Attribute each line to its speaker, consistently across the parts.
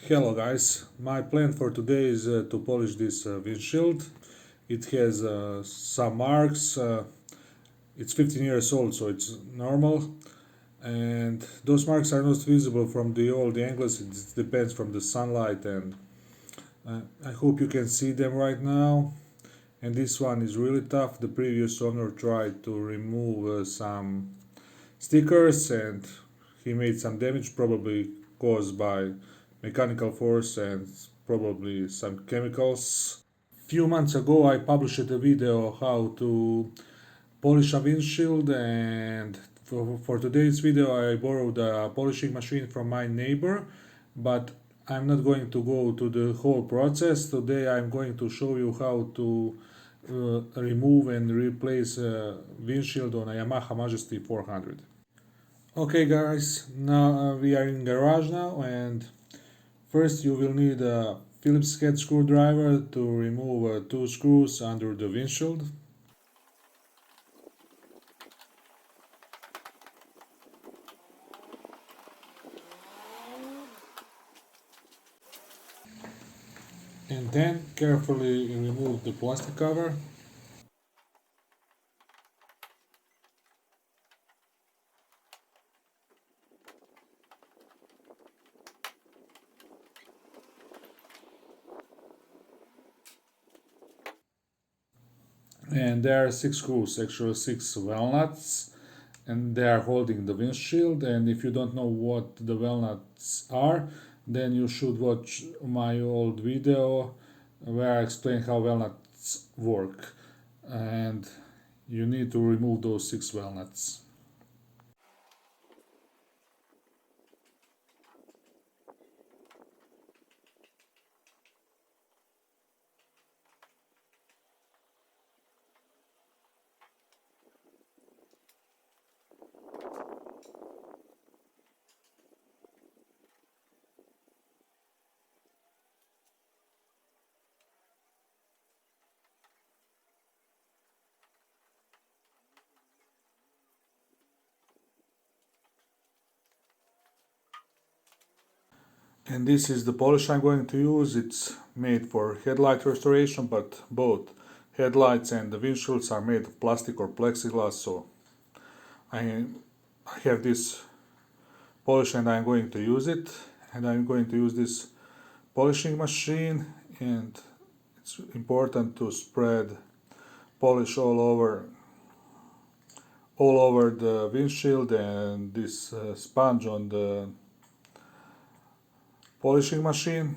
Speaker 1: Hello guys, my plan for today is to polish this windshield. It has some marks, it's 15 years old so it's normal, and those marks are not visible from the old angles. It depends from the sunlight, and I hope you can see them right now. And this one is really tough. The previous owner tried to remove some stickers and he made some damage, probably caused by mechanical force and probably some chemicals. Few months ago I published a video how to polish a windshield, and for today's video I borrowed a polishing machine from my neighbor, but I'm not going to go to the whole process. Today I'm going to show you how to remove and replace a windshield on a Yamaha Majesty 400. Okay guys, now we are in garage now, and first you will need a Phillips head screwdriver to remove two screws under the windshield. And then carefully remove the plastic cover. And there are six screws, actually six walnuts, and they are holding the windshield. And if you don't know what the walnuts are, then you should watch my old video where I explain how walnuts work. And you need to remove those six walnuts. And this is the polish I'm going to use. It's made for headlight restoration, but both headlights and the windshields are made of plastic or plexiglass, so I have this polish and I'm going to use it. And I'm going to use this polishing machine, and it's important to spread polish all over the windshield and this sponge on the polishing machine.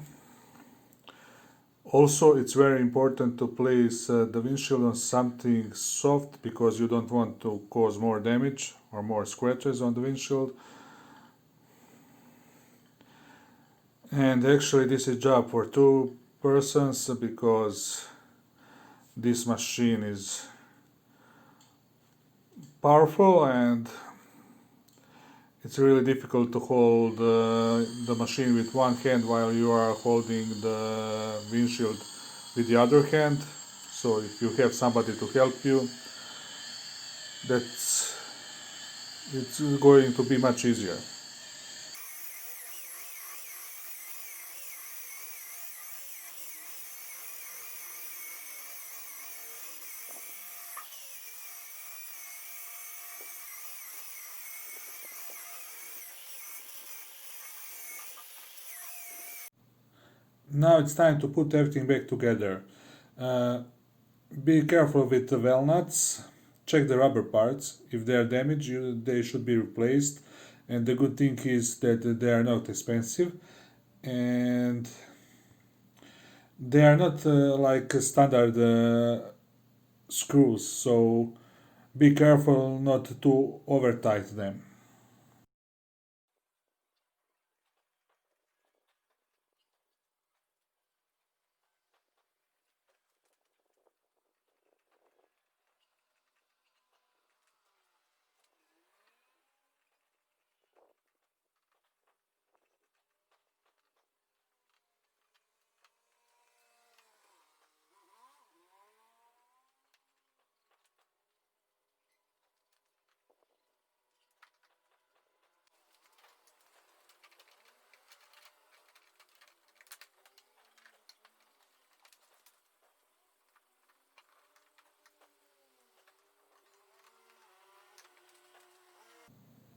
Speaker 1: Also, it's very important to place the windshield on something soft, because you don't want to cause more damage or more scratches on the windshield. And actually this is a job for two persons, because this machine is powerful and it's really difficult to hold the machine with one hand while you are holding the windshield with the other hand. So if you have somebody to help you, it's going to be much easier. Now it's time to put everything back together. Uh, be careful with the walnuts. Check the rubber parts. If they are damaged, they should be replaced. And the good thing is that they are not expensive, and they are not like standard screws. So be careful not to over tight them.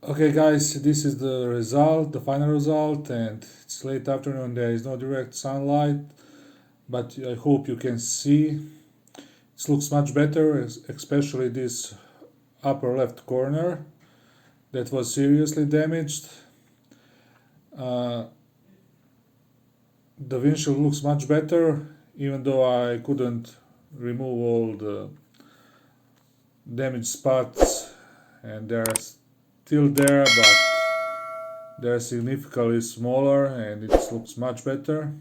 Speaker 1: Okay guys, this is the result, the final result, and it's late afternoon, there is no direct sunlight, but I hope you can see. It looks much better, especially this upper left corner that was seriously damaged. Uh, the windshield looks much better, even though I couldn't remove all the damaged spots, and they're still there, but they're significantly smaller and it looks much better.